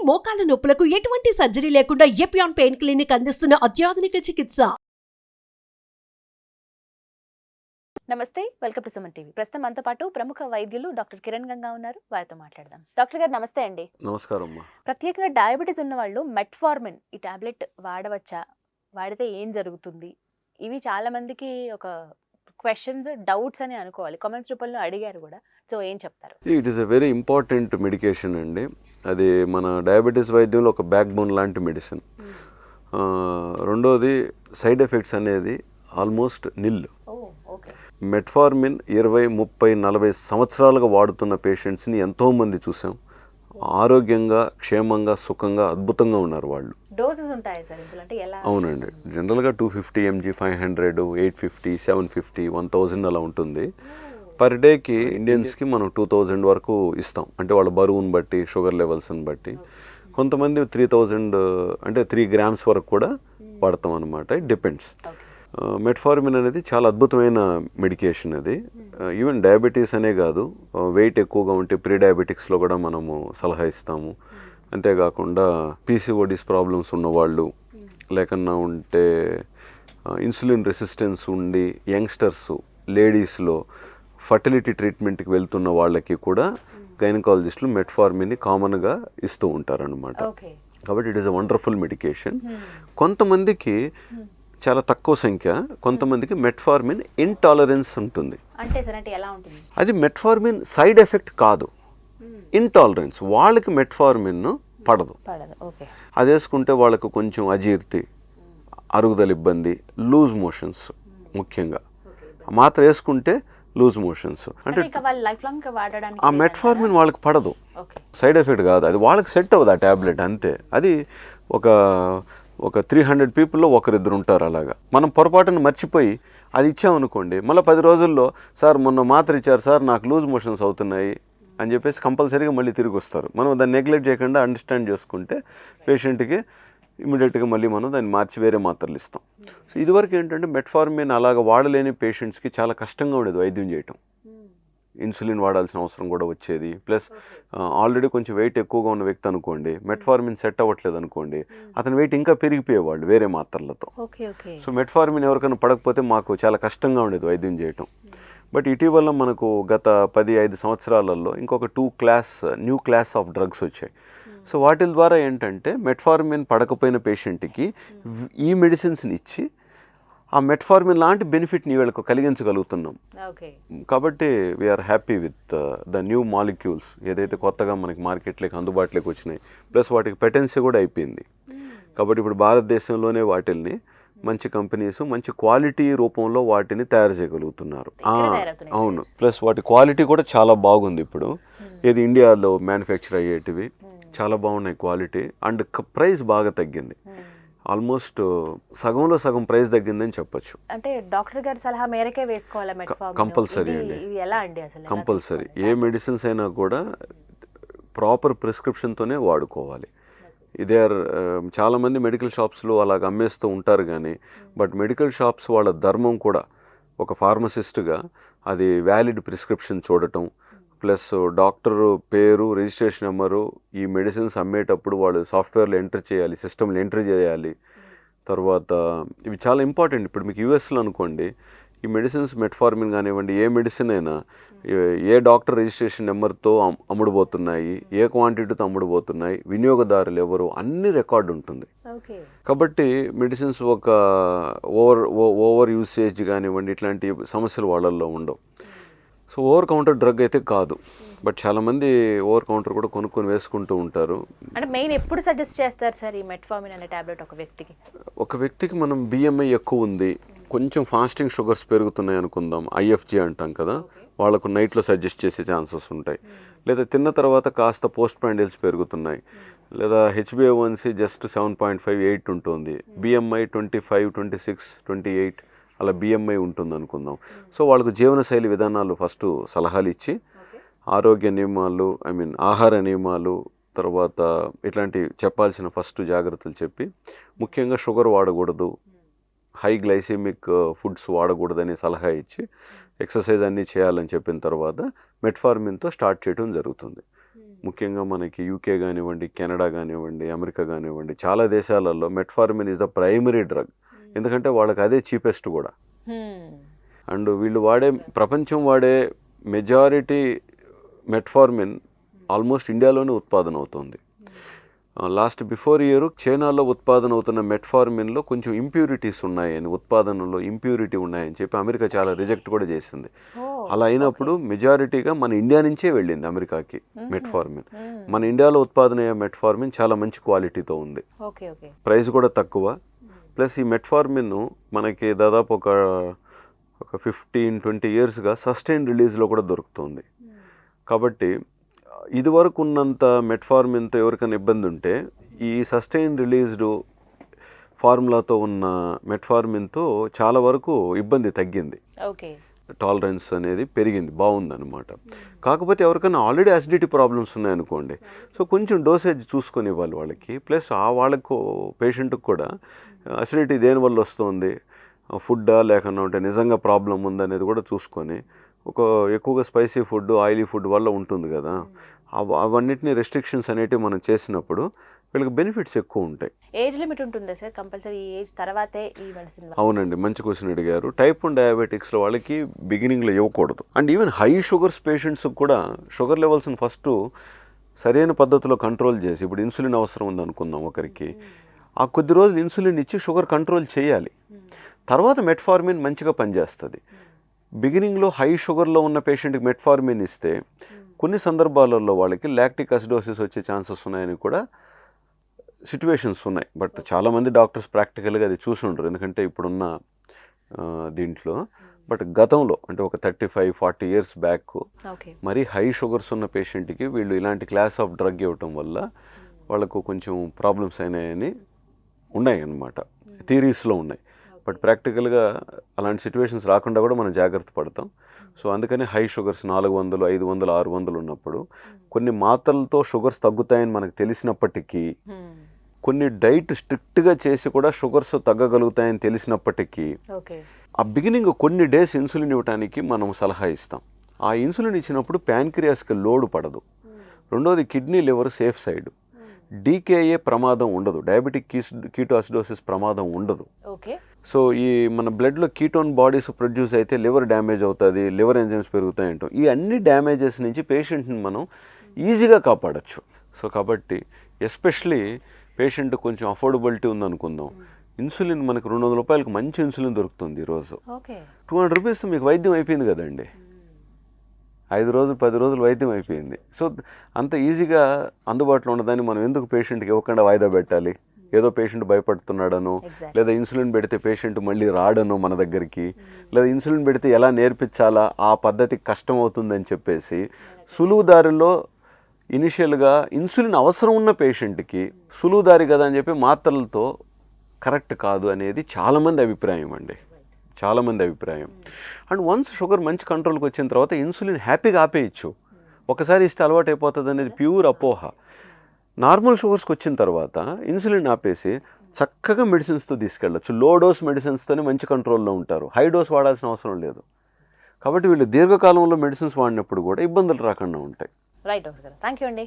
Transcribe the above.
మోకాల నొప్పులకు ఎటువంటి సర్జరీ లేకుండా ఎపియాన్ పెయిన్ క్లినిక్ అందిస్తున్న అత్యాధునిక చికిత్స. నమస్తే, వెల్కమ్ టు సుమన్ టీవీ. ప్రస్తుతం మనతో పాటు ప్రముఖ వైద్యులు డాక్టర్ కిరణ్ గంగా ఉన్నారు. వారితో మాట్లాడదాం. డాక్టర్ గారు నమస్తే అండి. నమస్కారం అమ్మా. ప్రత్యేకంగా డయాబెటీస్ ఉన్న వాళ్ళు మెట్ఫార్మిన్ ఈ టాబ్లెట్ వాడవచ్చా, వాడితే ఏం జరుగుతుంది, ఇవి చాలా మందికి ఒక క్వశ్చన్స్, డౌట్స్ అని అనుకోవాలి. కామెంట్స్ రూపంలో అడిగారు కూడా. సో ఏం చెప్తారు? It is a very important medication అండి. అది మన డయాబెటీస్ వైద్యంలో ఒక బ్యాక్ బోన్ లాంటి మెడిసిన్. రెండోది సైడ్ ఎఫెక్ట్స్ అనేది ఆల్మోస్ట్ నిల్. మెట్ఫార్మిన్ 20, 30, 40 సంవత్సరాలుగా వాడుతున్న పేషెంట్స్ని ఎంతోమంది చూసాం. ఆరోగ్యంగా, క్షేమంగా, సుఖంగా, అద్భుతంగా ఉన్నారు వాళ్ళు. డోసెస్ ఉంటాయి సార్ ఇందులో, అంటే ఎలా? అవునండి, జనరల్గా 250 mg, 500, 850, 750, 1000 అలా ఉంటుంది. పర్ డేకి ఇండియన్స్కి మనం 2000 వరకు ఇస్తాం. అంటే వాళ్ళ బరువుని బట్టి, షుగర్ లెవెల్స్ని బట్టి. కొంతమంది 3000 అంటే 3 grams వరకు కూడా వాడతాం అనమాట. It depends. మెట్ఫార్మిన్ అనేది చాలా అద్భుతమైన మెడికేషన్. అది ఈవెన్ డయాబెటీస్ అనే కాదు, వెయిట్ ఎక్కువగా ఉంటే ప్రీ డయాబెటిక్స్లో కూడా మనము సలహా ఇస్తాము. అంతేకాకుండా పీసీఓడిస్ ప్రాబ్లమ్స్ ఉన్నవాళ్ళు, లేకన్నా ఉంటే ఇన్సులిన్ రెసిస్టెన్స్ ఉండి యంగ్స్టర్స్, లేడీస్లో ఫర్టిలిటీ ట్రీట్మెంట్కి వెళ్తున్న వాళ్ళకి కూడా గైనకాలజిస్టులు మెట్ఫార్మిన్ని కామన్గా ఇస్తూ ఉంటారనమాట. కాబట్టి it is a wonderful medication. కొంతమందికి చాలా తక్కువ సంఖ్య, కొంతమందికి మెట్ఫార్మిన్ ఇంటాలరెన్స్ ఉంటుంది. అంటే సార్ అంటే ఎలా ఉంటుంది? అది మెట్ఫార్మిన్ సైడ్ ఎఫెక్ట్ కాదు, ఇంటాలరెన్స్. వాళ్ళకి మెట్ఫార్మిన్ పడదు. అది వేసుకుంటే వాళ్ళకు కొంచెం అజీర్తి, అరుగుదల ఇబ్బంది, లూజ్ మోషన్స్. ముఖ్యంగా మాత్ర వేసుకుంటే లూజ్ మోషన్స్. అంటే ఆ మెట్ఫార్మిన్ వాళ్ళకి పడదు, సైడ్ ఎఫెక్ట్ కాదు. అది వాళ్ళకి సెట్ అవ్వదు ఆ ట్యాబ్లెట్, అంతే. అది ఒక 300 పీపుల్లో ఒకరిద్దరు ఉంటారు. అలాగా మనం పొరపాటును మర్చిపోయి అది ఇచ్చామనుకోండి, మళ్ళీ 10 రోజుల్లో సార్ మొన్న మాత్ర ఇచ్చారు సార్, నాకు లూజ్ మోషన్స్ అవుతున్నాయి అని చెప్పేసి కంపల్సరీగా మళ్ళీ తిరిగి వస్తారు. మనం దాన్ని నెగ్లెక్ట్ చేయకుండా అండర్స్టాండ్ చేసుకుంటే పేషెంట్కి ఇమీడియట్గా మళ్ళీ మనం దాన్ని మార్చి వేరే మాత్రలు ఇస్తాం. సో ఇదివరకు ఏంటంటే మెట్ఫార్మిన్ అలాగ వాడలేని పేషెంట్స్కి చాలా కష్టంగా ఉండేది వైద్యం చేయటం. ఇన్సులిన్ వాడాల్సిన అవసరం కూడా వచ్చేది. ప్లస్ ఆల్రెడీ కొంచెం వెయిట్ ఎక్కువగా ఉన్న వ్యక్తి అనుకోండి, మెట్ఫార్మిన్ సెట్ అవ్వట్లేదు అనుకోండి, అతని వెయిట్ ఇంకా పెరిగిపోయేవాళ్ళు వేరే మాత్రలతో. సో మెట్ఫార్మిన్ ఎవరికైనా పడకపోతే మాకు చాలా కష్టంగా ఉండేది వైద్యం చేయటం. బట్ ఇటీవల మనకు గత 10-5 సంవత్సరాలలో ఇంకొక న్యూ క్లాస్ ఆఫ్ డ్రగ్స్ వచ్చాయి. సో వాటి ద్వారా ఏంటంటే మెట్ఫార్మిన్ పడకపోయిన పేషెంట్కి ఈ మెడిసిన్స్ని ఇచ్చి ఆ మెట్ఫార్మిన్ లాంటి బెనిఫిట్ని వీళ్ళకు కలిగించగలుగుతున్నాం. కాబట్టి we are happy with the new molecules ఏదైతే కొత్తగా మనకి మార్కెట్లోకి అందుబాటులోకి వచ్చినాయి. ప్లస్ వాటికి పెటెన్సీ కూడా అయిపోయింది. కాబట్టి ఇప్పుడు భారతదేశంలోనే వాటిల్ని మంచి కంపెనీస్ మంచి క్వాలిటీ రూపంలో వాటిని తయారు చేయగలుగుతున్నారు. అవును, ప్లస్ వాటి క్వాలిటీ కూడా చాలా బాగుంది. ఇప్పుడు ఏది ఇండియాలో మ్యానుఫ్యాక్చర్ అయ్యేటివి చాలా బాగున్నాయి క్వాలిటీ. అండ్ ప్రైస్ బాగా తగ్గింది. ఆల్మోస్ట్ సగంలో సగం ప్రైస్ తగ్గిందని చెప్పొచ్చు. అంటే డాక్టర్ గారి సలహా మేరకే వేసుకోవాలా మెట్ఫార్మిన్? కంపల్సరీ అండి, ఎలా అండి అసలు? కంపల్సరీ. ఏ మెడిసిన్స్ అయినా కూడా ప్రాపర్ ప్రిస్క్రిప్షన్తోనే వాడుకోవాలి. ఇదే చాలామంది మెడికల్ షాప్స్లో అలాగ అమ్మేస్తూ ఉంటారు కానీ, బట్ మెడికల్ షాప్స్ వాళ్ళ ధర్మం కూడా ఒక ఫార్మసిస్ట్గా అది వ్యాలిడ్ ప్రిస్క్రిప్షన్ చూడటం, ప్లస్ డాక్టర్ పేరు, రిజిస్ట్రేషన్ నెంబరు, ఈ మెడిసిన్స్ అమ్మేటప్పుడు వాళ్ళు సాఫ్ట్వేర్లో ఎంటర్ చేయాలి, సిస్టమ్లో ఎంటర్ చేయాలి. తర్వాత ఇవి చాలా ఇంపార్టెంట్. ఇప్పుడు మీకు యూఎస్లో అనుకోండి, ఈ మెడిసిన్స్ మెట్ఫార్మిన్ కానివ్వండి, ఏ మెడిసిన్ అయినా ఏ డాక్టర్ రిజిస్ట్రేషన్ నెంబర్తో అమ్ముడుపోతున్నాయి, ఏ క్వాంటిటీతో అమ్ముడుపోతున్నాయి, వినియోగదారులు ఎవరు, అన్ని రికార్డు ఉంటుంది. కాబట్టి మెడిసిన్స్ ఒక ఓవర్ యూసేజ్ కానివ్వండి, ఇట్లాంటి సమస్యలు వాళ్ళల్లో ఉండవు. సో ఓవర్ కౌంటర్ డ్రగ్ అయితే కాదు, బట్ చాలామంది ఓవర్ కౌంటర్ కూడా కొనుక్కొని వేసుకుంటూ ఉంటారు. అంటే మెయిన్ ఎప్పుడు సజెస్ట్ చేస్తారు సార్ ఈ మెట్ఫార్మిన్ అనే టాబ్లెట్ ఒక వ్యక్తికి? మనం బిఎంఐ ఎక్కువ ఉంది, కొంచెం ఫాస్టింగ్ షుగర్స్ పెరుగుతున్నాయి అనుకుందాం, ఐఎఫ్జి అంటాం కదా, వాళ్ళకు నైట్లో సజెస్ట్ చేసే ఛాన్సెస్ ఉంటాయి. లేదా తిన్న తర్వాత కాస్త పోస్ట్ ప్రాండిల్స్ పెరుగుతున్నాయి, లేదా HbA1c జస్ట్ 7.5, 8 ఉంటుంది, బిఎంఐ 25, 26, 28 అలా బిఎంఐ ఉంటుంది అనుకుందాం. సో వాళ్ళకు జీవనశైలి విధానాలు ఫస్ట్ సలహాలు ఇచ్చి, ఆరోగ్య నియమాలు, ఆహార నియమాలు, తర్వాత ఇట్లాంటి చెప్పాల్సిన ఫస్ట్ జాగ్రత్తలు చెప్పి, ముఖ్యంగా షుగర్ వాడకూడదు, హై గ్లైసెమిక్ ఫుడ్స్ వాడకూడదని సలహా ఇచ్చి, ఎక్సర్సైజ్ అన్నీ చేయాలని చెప్పిన తర్వాత మెట్ఫార్మిన్తో స్టార్ట్ చేయడం జరుగుతుంది. ముఖ్యంగా మనకి యూకే కానివ్వండి, కెనడా కానివ్వండి, అమెరికా కానివ్వండి, చాలా దేశాలలో metformin is the primary drug. ఎందుకంటే వాళ్ళకి అదే చీపెస్ట్ కూడా. అండ్ వీళ్ళు ప్రపంచం వాడే మెజారిటీ మెట్ఫార్మిన్ ఆల్మోస్ట్ ఇండియాలోనే ఉత్పాదన అవుతుంది. లాస్ట్ బిఫోర్ ఇయర్ చైనాలో ఉత్పాదన అవుతున్న మెట్ఫార్మిన్లో కొంచెం ఇంప్యూరిటీస్ ఉన్నాయని, ఉత్పాదనలో ఇంప్యూరిటీ ఉన్నాయని చెప్పి అమెరికా చాలా రిజెక్ట్ కూడా చేసింది. అలా అయినప్పుడు మెజారిటీగా మన ఇండియా నుంచే వెళ్ళింది అమెరికాకి మెట్ఫార్మిన్. మన ఇండియాలో ఉత్పాదన అయ్యే మెట్ఫార్మిన్ చాలా మంచి క్వాలిటీతో ఉంది, ప్రైస్ కూడా తక్కువ. ప్లస్ ఈ మెట్ఫార్మిన్ మనకి దాదాపు ఒక 15-20 ఇయర్స్గా సస్టైన్ రిలీజ్లో కూడా దొరుకుతుంది. కాబట్టి ఇదివరకు ఉన్నంత మెట్ఫార్మిన్తో ఎవరికైనా ఇబ్బంది ఉంటే ఈ సస్టైన్ రిలీజ్డ్ ఫార్ములాతో ఉన్న మెట్ఫార్మిన్తో చాలా వరకు ఇబ్బంది తగ్గింది, టాలరెన్స్ అనేది పెరిగింది, బాగుందన్నమాట. కాకపోతే ఎవరికైనా ఆల్రెడీ అసిడిటీ ప్రాబ్లమ్స్ ఉన్నాయనుకోండి, సో కొంచెం డోసేజ్ చూసుకొని ఇవ్వాలి వాళ్ళకి. ప్లస్ వాళ్ళకు పేషెంట్కి కూడా అసిడిటీ దేనివల్ల వస్తుంది, ఫుడ్డా లేకుండా ఉంటే నిజంగా ప్రాబ్లం ఉందనేది కూడా చూసుకొని, ఒక ఎక్కువగా స్పైసీ ఫుడ్, ఆయిలీ ఫుడ్ వల్ల ఉంటుంది కదా, అవన్నిటిని రెస్ట్రిక్షన్స్ అనేటివి మనం చేసినప్పుడు వీళ్ళకి బెనిఫిట్స్ ఎక్కువ ఉంటాయి. ఏజ్ లిమిట్ ఉంటుందా సార్? కంపల్సరీ ఏజ్ తర్వాతే ఈ మెడిసిన్? అవునండి, మంచి క్వశ్చన్ అడిగారు. టైప్ 1 డయాబెటిక్స్లో వాళ్ళకి బిగినింగ్లో ఇవ్వకూడదు. అండ్ ఈవెన్ హై షుగర్స్ పేషెంట్స్కి కూడా షుగర్ లెవెల్స్ని ఫస్ట్ సరైన పద్ధతిలో కంట్రోల్ చేసి, ఇప్పుడు ఇన్సులిన్ అవసరం ఉంది అనుకుందాం ఒకరికి, ఆ కొద్ది రోజులు ఇన్సులిన్ ఇచ్చి షుగర్ కంట్రోల్ చేయాలి. తర్వాత మెట్ఫార్మిన్ మంచిగా పనిచేస్తుంది. బిగినింగ్లో హై షుగర్లో ఉన్న పేషెంట్కి మెట్ఫార్మిన్ ఇస్తే కొన్ని సందర్భాలలో వాళ్ళకి లాక్టిక్ అసిడోసిస్ వచ్చే ఛాన్సెస్ ఉన్నాయని కూడా సిట్యువేషన్స్ ఉన్నాయి. బట్ చాలామంది డాక్టర్స్ ప్రాక్టికల్గా అది చూసి ఉండరు, ఎందుకంటే ఇప్పుడున్న దీంట్లో. బట్ గతంలో అంటే ఒక 35-40 ఇయర్స్ బ్యాక్ మరీ హై షుగర్స్ ఉన్న పేషెంట్కి వీళ్ళు ఇలాంటి క్లాస్ ఆఫ్ డ్రగ్ ఇవ్వటం వల్ల వాళ్ళకు కొంచెం ప్రాబ్లమ్స్ అయినాయని ఉన్నాయి అన్నమాట, థియరీస్లో ఉన్నాయి. బట్ ప్రాక్టికల్గా అలాంటి సిచ్యువేషన్స్ రాకుండా కూడా మనం జాగ్రత్త పడతాం. సో అందుకని హై షుగర్స్ 400, 500, 600 ఉన్నప్పుడు కొన్ని మాత్రలతో షుగర్స్ తగ్గుతాయని మనకు తెలిసినప్పటికీ, కొన్ని డైట్ స్ట్రిక్ట్గా చేసి కూడా షుగర్స్ తగ్గగలుగుతాయని తెలిసినప్పటికీ, ఆ బిగినింగ్ కొన్ని డేస్ ఇన్సులిన్ ఇవ్వడానికి మనం సలహా ఇస్తాం. ఆ ఇన్సులిన్ ఇచ్చినప్పుడు ప్యాన్క్రియాస్కి లోడ్ పడదు. రెండోది కిడ్నీ, లివర్ సేఫ్ సైడ్, డీకేఏ ప్రమాదం ఉండదు, డయాబెటిక్ కీటోఅసిడోసిస్ ప్రమాదం ఉండదు. సో ఈ మన బ్లడ్లో కీటోన్ బాడీస్ ప్రొడ్యూస్ అయితే లివర్ డ్యామేజ్ అవుతుంది, లివర్ ఎంజైమ్స్ పెరుగుతాయి అంటాం. ఈ అన్ని డ్యామేజెస్ నుంచి పేషెంట్ని మనం ఈజీగా కాపాడచ్చు. సో కాబట్టి ఎస్పెషలీ పేషెంట్ కొంచెం అఫోర్డబిలిటీ ఉందనుకుందాం, ఇన్సులిన్ మనకు 200 రూపాయలకు మంచి ఇన్సులిన్ దొరుకుతుంది ఈరోజు. 200 రూపీస్తో మీకు వైద్యం అయిపోయింది కదండి, 5 రోజులు 10 రోజులు వైద్యం అయిపోయింది. సో అంత ఈజీగా అందుబాటులో ఉన్నదాన్ని మనం ఎందుకు పేషెంట్కి ఇవ్వకుండా వాయిదా పెట్టాలి? ఏదో పేషెంట్ భయపడుతున్నాడనో, లేదా ఇన్సులిన్ పెడితే పేషెంట్ మళ్ళీ రాడనో మన దగ్గరికి, లేదా ఇన్సులిన్ పెడితే ఎలా నేర్పించాలా ఆ పద్ధతి కష్టం అవుతుందని చెప్పేసి సులువుదారిలో ఇనిషియల్గా ఇన్సులిన్ అవసరం ఉన్న పేషెంట్కి సులువుదారి కదా అని చెప్పి మాత్రలతో కరెక్ట్ కాదు అనేది చాలామంది అభిప్రాయం అండి, చాలామంది అభిప్రాయం. అండ్ వన్స్ షుగర్ మంచి కంట్రోల్కి వచ్చిన తర్వాత ఇన్సులిన్ హ్యాపీగా ఆపేయచ్చు. ఒకసారి ఇస్తే అలవాటు అయిపోతుంది అనేది ప్యూర్ అపోహ. నార్మల్ షుగర్స్కి వచ్చిన తర్వాత ఇన్సులిన్ ఆపేసి చక్కగా మెడిసిన్స్తో తీసుకెళ్ళచ్చు. లో డోస్ మెడిసిన్స్తోనే మంచి కంట్రోల్లో ఉంటారు, హై డోస్ వాడాల్సిన అవసరం లేదు. కాబట్టి వీళ్ళు దీర్ఘకాలంలో మెడిసిన్స్ వాడినప్పుడు కూడా ఇబ్బందులు రాకుండా ఉంటాయి. రైట్ డాక్టర్ గారు, థ్యాంక్ యూ అండి.